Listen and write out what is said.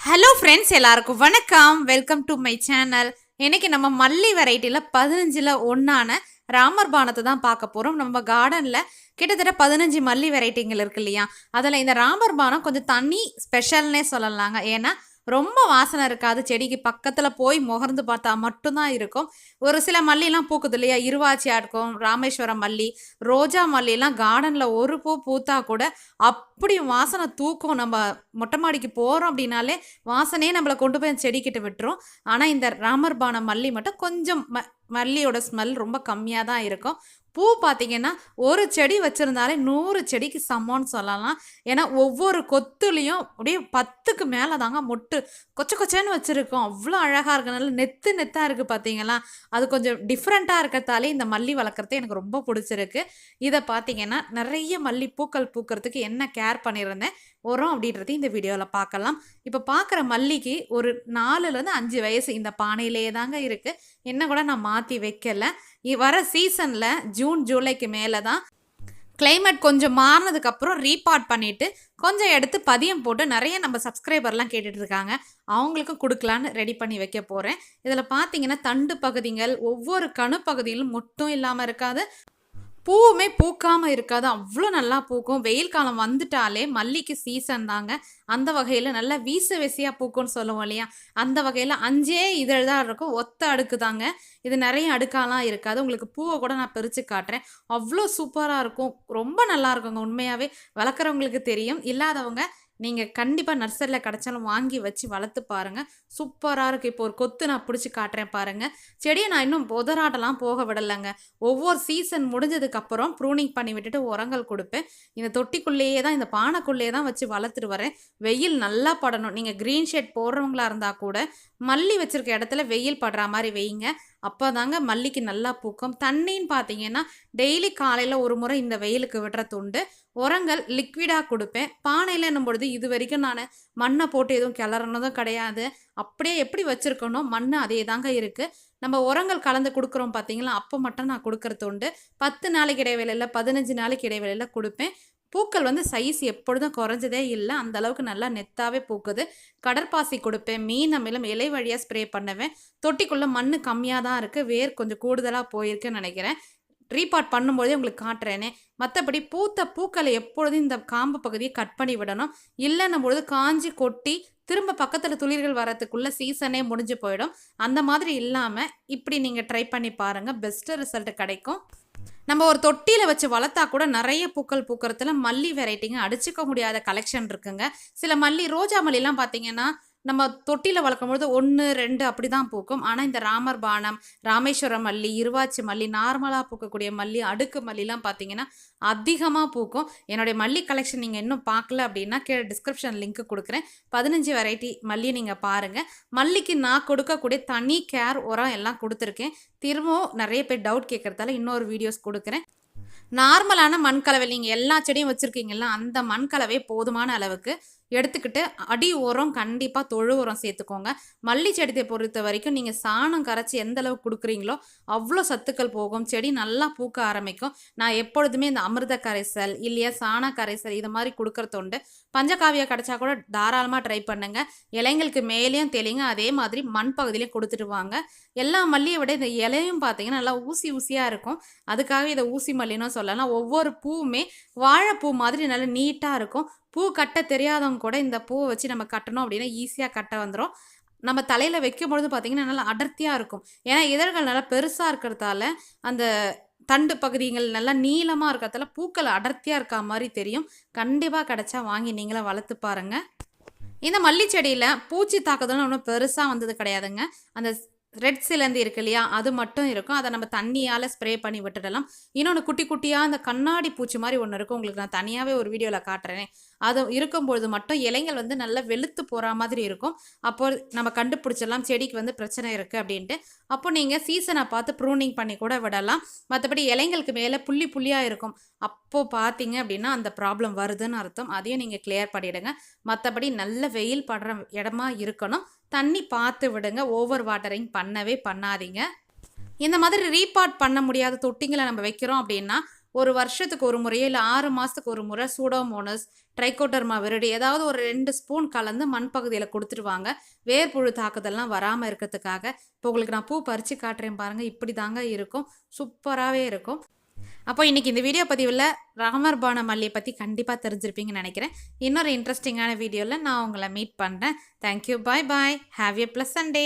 Hello friends, எல்லாருக்கும் வணக்கம். Welcome to my channel. இன்னைக்கு நம்ம மல்லி வெரைட்டியில் 15ல் ஒன்றான ராமர் பானத்தை தான் பார்க்க போகிறோம். நம்ம கார்டனில் கிட்டத்தட்ட 15 மல்லி வெரைட்டிங்கள் இருக்கு இல்லையா, அதில் இந்த ராமர் பானம் கொஞ்சம் தனி ஸ்பெஷல்னே சொல்லலாங்க. ஏன்னா ரொம்ப வாசனை இருக்காது, செடிக்கு பக்கத்தில் போய் முகர்ந்து பார்த்தா மட்டும்தான் இருக்கும். ஒரு சில மல்லிலாம் பூக்குது இல்லையா, இருவாச்சியாக இருக்கும், ராமேஸ்வரம் மல்லி, ரோஜா மல்லிலாம் கார்டனில் ஒரு பூ பூத்தா கூட அப்படி வாசனை தூக்கும். நம்ம மொட்டை மாடிக்கு போகிறோம் அப்படின்னாலே வாசனையே நம்மளை கொண்டு போய் செடிக்கிட்ட விட்டுரும். ஆனால் இந்த ராமர் பானம் மல்லி மட்டும் கொஞ்சம் மல்லியோட ஸ்மெல் ரொம்ப கம்மியாக தான் இருக்கும். பூ பார்த்தீங்கன்னா ஒரு செடி வச்சுருந்தாலே 100 செடிக்கு சமம்னு சொல்லலாம். ஏன்னா ஒவ்வொரு கொத்துலேயும் அப்படியே 10க்கு மேலே தாங்க மொட்டு கொச்சேன்னு வச்சுருக்கோம். அவ்வளோ அழகாக இருக்கனால நெத்து நெத்தாக இருக்குது பார்த்தீங்களா. அது கொஞ்சம் டிஃப்ரெண்ட்டாக இருக்கிறதாலே இந்த மல்லி வளர்க்குறது எனக்கு ரொம்ப பிடிச்சிருக்கு. இதை பார்த்தீங்கன்னா நிறைய மல்லி பூக்கள் பூக்கிறதுக்கு என்ன கேர் பண்ணியிருந்தேன் உரம் அப்படின்றது இந்த வீடியோவில் பார்க்கலாம். இப்போ பார்க்குற மல்லிக்கு ஒரு 4லேருந்து 5 வயசு இந்த பானையிலே தாங்க இருக்குது. என்ன கூட நான் மாற்றி வைக்கலை. வர சீசனில் ஜூன் ஜூலைக்கு மேலே தான் கிளைமேட் கொஞ்சம் மாறினதுக்கப்புறம் ரீபாட் பண்ணிவிட்டு கொஞ்சம் எடுத்து பதியம் போட்டு நிறைய நம்ம சப்ஸ்கிரைபர்லாம் கேட்டுட்டு இருக்காங்க, அவங்களுக்கும் கொடுக்கலான்னு ரெடி பண்ணி வைக்க போகிறேன். இதில் பார்த்தீங்கன்னா தண்டு பகுதிகள் ஒவ்வொரு கணு பகுதியிலும் மொட்டும் இல்லாமல் இருக்காது, பூவுமே பூக்காமல் இருக்காது, அவ்வளோ நல்லா பூக்கும். வெயில் காலம் வந்துட்டாலே மல்லிக்கு சீசன் தாங்க. அந்த வகையில் நல்லா வீச வெசியாக பூக்கும்னு சொல்லுவோம் இல்லையா, அந்த வகையில் 5 இதழ் தான் இருக்கும், ஒத்த அடுக்கு தாங்க. இது நிறைய அடுக்காலாம் இருக்காது. உங்களுக்கு பூவை கூட நான் பிரித்து காட்டுறேன், அவ்வளோ சூப்பராக இருக்கும், ரொம்ப நல்லா இருக்குங்க. உண்மையாகவே வளர்க்குறவங்களுக்கு தெரியும், இல்லாதவங்க நீங்கள் கண்டிப்பாக நர்சரியில் கிடச்சாலும் வாங்கி வச்சு வளர்த்து பாருங்கள், சூப்பராக இருக்குது. இப்போ ஒரு கொத்து நான் பிடிச்சி காட்டுறேன் பாருங்கள். செடியை நான் இன்னும் புதராட்டெல்லாம் போக விடலைங்க. ஒவ்வொரு சீசன் முடிஞ்சதுக்கப்புறம் ப்ரூனிங் பண்ணி விட்டுட்டு உரங்கள் கொடுப்பேன். இந்த தொட்டிக்குள்ளேயே தான், இந்த பானைக்குள்ளேயே தான் வச்சு வளர்த்துட்டு வரேன். வெயில் நல்லா படணும். நீங்கள் க்ரீன் ஷேட் போடுறவங்களா இருந்தால் கூட மல்லி வச்சுருக்க இடத்துல வெயில் படுற மாதிரி வைங்க, அப்போ தாங்க மல்லிக்கு நல்லா பூக்கும். தண்ணின்னு பார்த்தீங்கன்னா டெய்லி காலையில் ஒரு முறை இந்த வெயிலுக்கு விடுற துண்டு. உரங்கள் லிக்விடாக கொடுப்பேன். பானையில் என்னும் பொழுது இது வரைக்கும் நான் மண்ணை போட்டு எதுவும் கிளறனதும் கிடையாது. அப்படியே எப்படி வச்சுருக்கணும் மண் அதே தாங்க இருக்குது. நம்ம உரங்கள் கலந்து கொடுக்குறோம் பார்த்தீங்களா, அப்போ மட்டும் நான் கொடுக்குறது உண்டு. 10 நாளைக்கு இடைவேளையில் 15 நாளைக்கு இடைவேளையில் கொடுப்பேன். பூக்கள் சைஸ் எப்பொழுதும் குறைஞ்சதே இல்லை, அந்த அளவுக்கு நல்லா நெத்தாவே பூக்குது. கடற்பாசி கொடுப்பேன், மீன் அமிலம் இலை வழியாக ஸ்ப்ரே பண்ணுவேன். தொட்டிக்குள்ளே மண் கம்மியாக தான் இருக்குது, வேர் கொஞ்சம் கூடுதலாக போயிருக்குன்னு நினைக்கிறேன். ரீபாட் பண்ணும்போதே உங்களுக்கு காட்டுறேனே. மற்றபடி பூத்த பூக்களை எப்பொழுதும் இந்த காம்பு பகுதியை கட் பண்ணி விடணும். இல்லைன்னும் பொழுது காஞ்சி கொட்டி திரும்ப பக்கத்தில் துளிர்கள் வரத்துக்குள்ளே சீசனே முடிஞ்சு போயிடும். அந்த மாதிரி இல்லாமல் இப்படி நீங்கள் ட்ரை பண்ணி பாருங்கள், பெஸ்ட்டு ரிசல்ட் கிடைக்கும். நம்ம ஒரு தொட்டியில் வச்சு வளர்த்தா கூட நிறைய பூக்கள் பூக்கிறதுல மல்லி வெரைட்டிங்க அடிச்சுக்க முடியாத கலெக்ஷன் இருக்குங்க. சில மல்லி ரோஜா மல்லிலாம் பார்த்தீங்கன்னா நம்ம தொட்டியில் வளர்க்கும்பொழுது 1 2 அப்படி தான் பூக்கும். ஆனால் இந்த ராமர் பானம், ராமேஸ்வரம் மல்லி, இருவாச்சி மல்லி, நார்மலாக பூக்கக்கூடிய மல்லி, அடுக்கு மல்லிலாம் பார்த்தீங்கன்னா அதிகமாக பூக்கும். என்னுடைய மல்லி கலெக்ஷன் நீங்கள் இன்னும் பார்க்கல அப்படின்னா கீழே டிஸ்கிரிப்ஷன் லிங்க் கொடுக்குறேன். 15 வெரைட்டி மல்லி நீங்கள் பாருங்கள். மல்லிக்கு நான் கொடுக்கக்கூடிய தனி கேர் உரம் எல்லாம் கொடுத்துருக்கேன். திரும்பவும் நிறைய பேர் டவுட் கேட்குறதால இன்னொரு வீடியோஸ் கொடுக்குறேன். நார்மலான மண்கலவை நீங்கள் எல்லா செடியும் வச்சுருக்கீங்களா, அந்த மண்கலவை போதுமான அளவுக்கு எடுத்துக்கிட்டு அடி உரம் கண்டிப்பாக தொழு உரம் சேர்த்துக்கோங்க. மல்லி செடியை பொறுத்த வரைக்கும் நீங்கள் சாணம் கரைச்சி எந்த அளவுக்கு கொடுக்குறீங்களோ அவ்வளோ சத்துக்கள் போகும், செடி நல்லா பூக்க ஆரம்பிக்கும். நான் எப்பொழுதுமே இந்த அமிர்த கரைசல் இல்லையா சாண கரைசல் இது மாதிரி கொடுக்குறது உண்டு. பஞ்சகாவியா கிடச்சா கூட தாராளமாக ட்ரை பண்ணுங்க. இலைங்களுக்கு மேலேயும் தெளிங்க, அதே மாதிரி மண் பகுதியிலையும் கொடுத்துட்டு வாங்க. எல்லா மல்லியை விட இந்த இலையும் பார்த்தீங்கன்னா நல்லா ஊசி ஊசியாக இருக்கும், அதுக்காக இதை ஊசி மல்லின்னு சொல்லலாம். ஒவ்வொரு பூவுமே வாழைப்பூ மாதிரி நல்லா நீட்டாக இருக்கும். பூ கட்ட தெரியாதவங்க கூட இந்த பூவை வச்சு நம்ம கட்டணும் அப்படின்னா ஈஸியாக கட்ட வந்துடும். நம்ம தலையில் வைக்கும் பொழுது பார்த்திங்கன்னா நல்லா அடர்த்தியாக இருக்கும். ஏன்னா இதழ்கள் நல்லா பெருசாக இருக்கிறதால அந்த தண்டு பகுதிகள் நல்லா நீளமாக இருக்கிறதால பூக்கள் அடர்த்தியாக இருக்க மாதிரி தெரியும். கண்டிப்பாக கிடச்சா வாங்கி நீங்களும் வளர்த்து பாருங்கள். இந்த மல்லி செடியில் பூச்சி தாக்குதலும் ஒன்றும் பெருசாக வந்தது கிடையாதுங்க. அந்த ரெட் சிலந்தி இருக்கு இல்லையா, அது மட்டும் இருக்கும். அதை நம்ம தண்ணியால் ஸ்ப்ரே பண்ணி விட்டுடலாம். இன்னொன்று குட்டி குட்டியாக அந்த கண்ணாடி பூச்சி மாதிரி ஒன்று இருக்கும், உங்களுக்கு நான் தனியாகவே ஒரு வீடியோவில் காட்டுறேன். அது இருக்கும்பொழுது மட்டும் இலைகள் நல்லா வெளுத்து போகிற மாதிரி இருக்கும். அப்போ நம்ம கண்டுபிடிச்சிடலாம் செடிக்கு பிரச்சனை இருக்குது அப்படின்ட்டு. அப்போ நீங்கள் சீசனை பார்த்து ப்ரூனிங் பண்ணி கூட விடலாம். மற்றபடி இலைங்களுக்கு மேலே புள்ளி புள்ளியாக இருக்கும், அப்போது பார்த்தீங்க அப்படின்னா அந்த ப்ராப்ளம் வருதுன்னு அர்த்தம். அதையும் நீங்கள் கிளியர் பண்ணிவிடுங்க. மற்றபடி நல்ல வெயில் படுற இடமா இருக்கணும், தண்ணி பார்த்து விடுங்க, ஓவர் வாட்டரிங் பண்ணவே பண்ணாதீங்க. இந்த மாதிரி ரீபாட் பண்ண முடியாத தொட்டிங்களை நம்ம வைக்கிறோம் அப்படின்னா ஒரு வருஷத்துக்கு ஒரு முறையோ இல்லை 6 மாதத்துக்கு ஒரு முறை சூடோமோனஸ், ட்ரைகோடர்மா விரிடி ஏதாவது ஒரு 2 ஸ்பூன் கலந்து மண் பகுதியில் கொடுத்துட்டு வாங்க. வேர்ப்புழு தாக்குதல்லாம் வராமல் இருக்கிறதுக்காக. இப்போ உங்களுக்கு நான் பூ பறித்து காட்டுறேன் பாருங்கள். இப்படி தாங்க இருக்கும். சூப்பராகவே இருக்கும். அப்போ இன்னைக்கு இந்த வீடியோ பதிவில் ராமர் பான மல்லியை பற்றி கண்டிப்பாக தெரிஞ்சிருப்பீங்கன்னு நினைக்கிறேன். இன்னொரு இன்ட்ரெஸ்டிங்கான வீடியோவில் நான் உங்களை மீட் பண்ணுறேன். Thank you, bye bye, have a pleasant day.